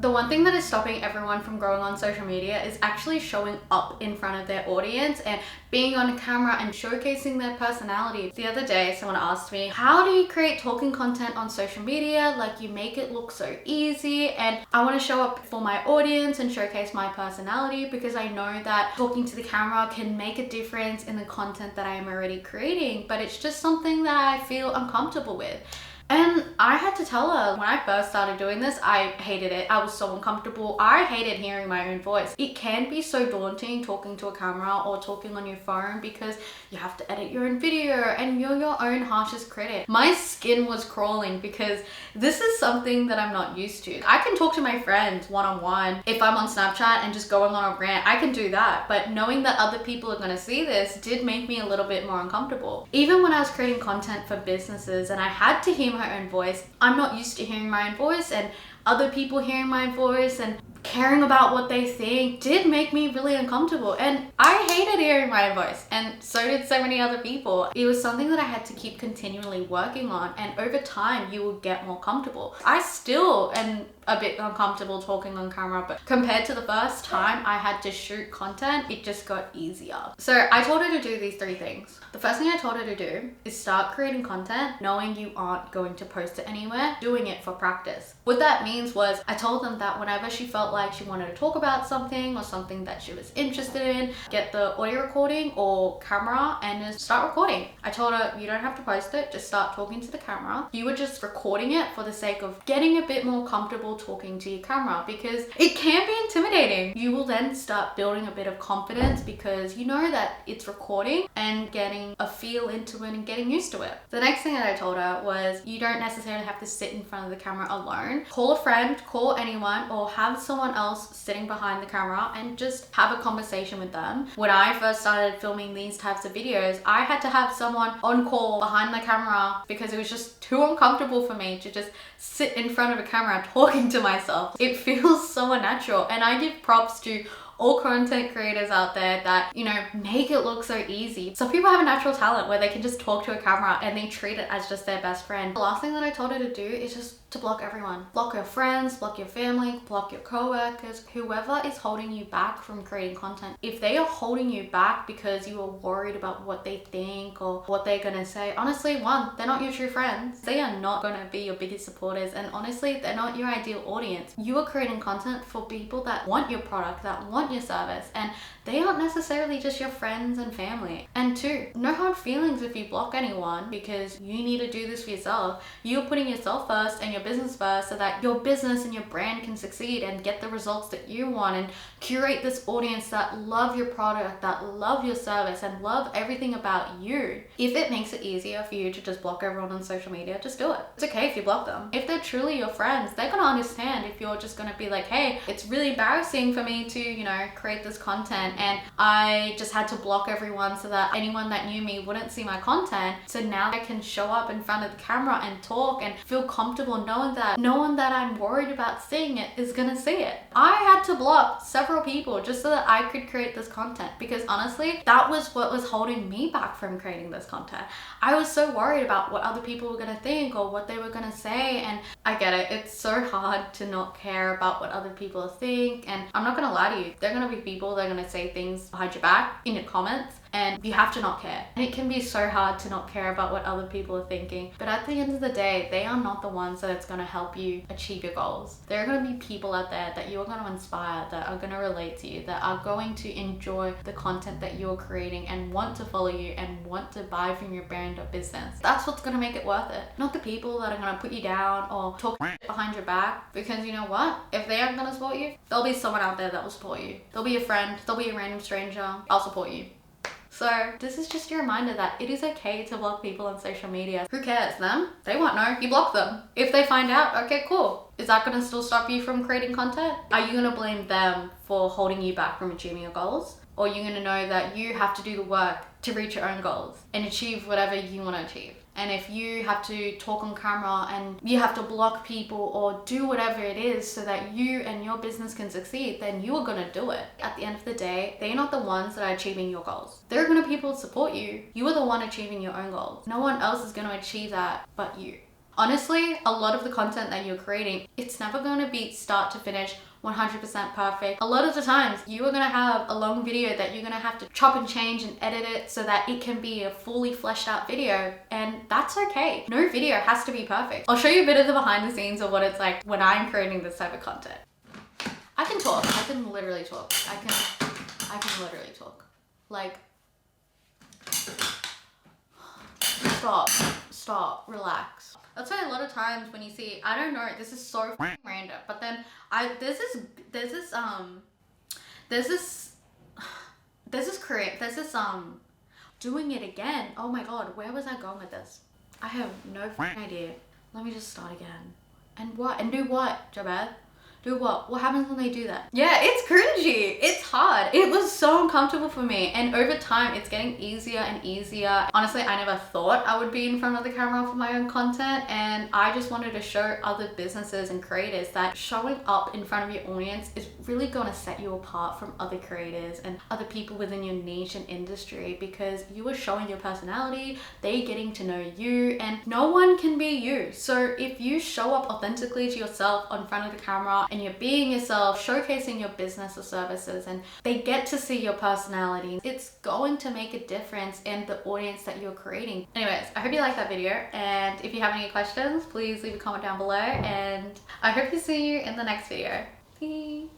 The one thing that is stopping everyone from growing on social media is actually showing up in front of their audience and being on camera and showcasing their personality. The other day, someone asked me, how do you create talking content on social media? Like, you make it look so easy. And I want to show up for my audience and showcase my personality because I know that talking to the camera can make a difference in the content that I am already creating, but it's just something that I feel uncomfortable with. And I had to tell her, when I first started doing this, I hated it. I was so uncomfortable. I hated hearing my own voice. It can be so daunting talking to a camera or talking on your phone because you have to edit your own video and you're your own harshest critic. My skin was crawling because this is something that I'm not used to. I can talk to my friends one-on-one. If I'm on Snapchat and just going on a rant, I can do that. But knowing that other people are gonna see this did make me a little bit more uncomfortable. Even when I was creating content for businesses and I had to hear my own voice, I'm not used to hearing my own voice, and other people hearing my voice and caring about what they think did make me really uncomfortable. And I hated hearing my own voice, and so did so many other people. It was something that I had to keep continually working on, and over time you will get more comfortable. I still am a bit uncomfortable talking on camera, but compared to the first time I had to shoot content, it just got easier. So I told her to do these 3 things. The first thing I told her to do is start creating content knowing you aren't going to post it anywhere, doing it for practice. What that means was I told them that whenever she felt like she wanted to talk about something or something that she was interested in, get the audio recording or camera and just start recording. I told her, you don't have to post it, just start talking to the camera. You were just recording it for the sake of getting a bit more comfortable talking to your camera, because it can be intimidating. You will then start building a bit of confidence because you know that it's recording and getting a feel into it and getting used to it. The next thing that I told her was you don't necessarily have to sit in front of the camera alone. Call a friend, call anyone, or have someone else sitting behind the camera and just have a conversation with them. When I first started filming these types of videos, I had to have someone on call behind the camera because it was just too uncomfortable for me to just sit in front of a camera talking to myself. It feels so unnatural, and I give props to all content creators out there that, you know, make it look so easy. Some people have a natural talent where they can just talk to a camera and they treat it as just their best friend. The last thing that I told her to do is just to block everyone. Block your friends, block your family, block your co-workers, whoever is holding you back from creating content. If they are holding you back because you are worried about what they think or what they're gonna say, honestly, one, they're not your true friends. They are not gonna be your biggest supporters, and honestly, they're not your ideal audience. You are creating content for people that want your product, that want your service, and they aren't necessarily just your friends and family. And 2, no hard feelings if you block anyone because you need to do this for yourself. You're putting yourself first and your business first so that your business and your brand can succeed and get the results that you want and curate this audience that love your product, that love your service, and love everything about you. If it makes it easier for you to just block everyone on social media, just do it. It's okay if you block them. If they're truly your friends, they're gonna understand if you're just gonna be like, hey, it's really embarrassing for me to, you know, create this content and I just had to block everyone so that anyone that knew me wouldn't see my content. So now I can show up in front of the camera and talk and feel comfortable knowing that no one that I'm worried about seeing it is gonna see it. I had to block several people just so that I could create this content, because honestly, that was what was holding me back from creating this content. I was so worried about what other people were gonna think or what they were gonna say, and I get it. It's so hard to not care about what other people think, and I'm not gonna lie to you, there are gonna be people that are gonna say things behind your back in your comments, and you have to not care. And it can be so hard to not care about what other people are thinking, but at the end of the day, they are not the ones that it's going to help you achieve your goals. There are going to be people out there that you are going to inspire, that are going to relate to you, that are going to enjoy the content that you're creating and want to follow you and want to buy from your brand or business. That's what's going to make it worth it. Not the people that are going to put you down or talk behind your back, because you know what? If they aren't going to support you, there'll be someone out there that will support you. There'll be a friend, there'll be a random stranger. I'll support you. So this is just a reminder that it is okay to block people on social media. Who cares? Them? They won't know. You block them. If they find out, okay, cool. Is that going to still stop you from creating content? Are you going to blame them for holding you back from achieving your goals? Or are you going to know that you have to do the work to reach your own goals and achieve whatever you want to achieve? And if you have to talk on camera and you have to block people or do whatever it is so that you and your business can succeed, then you are going to do it. At the end of the day, they're not the ones that are achieving your goals. There are going to be people that support you. You are the one achieving your own goals. No one else is going to achieve that but you. Honestly, a lot of the content that you're creating, it's never going to be start to finish 100% perfect. A lot of the times you are going to have a long video that you're going to have to chop and change and edit it so that it can be a fully fleshed out video, and that's okay. No video has to be perfect. I'll show you a bit of the behind the scenes of what it's like when I'm creating this type of content. I can talk. I can literally talk. I can literally talk. Like, stop, relax. That's why a lot of times when you see, I don't know, this is so random, but then there's this doing it again. Oh my god, where was I going with this? I have no idea. Let me just start again. And what? And do what, Jabez? Do what? What happens when they do that? Yeah, it's cringy. It's hard. It was so uncomfortable for me. And over time, it's getting easier and easier. Honestly, I never thought I would be in front of the camera for my own content. And I just wanted to show other businesses and creators that showing up in front of your audience is really going to set you apart from other creators and other people within your niche and industry, because you are showing your personality, they're getting to know you, and no one can be you. So if you show up authentically to yourself in front of the camera and you're being yourself, showcasing your business or services, and they get to see your personality, it's going to make a difference in the audience that you're creating. Anyways, I hope you liked that video, and if you have any questions, please leave a comment down below, and I hope to see you in the next video.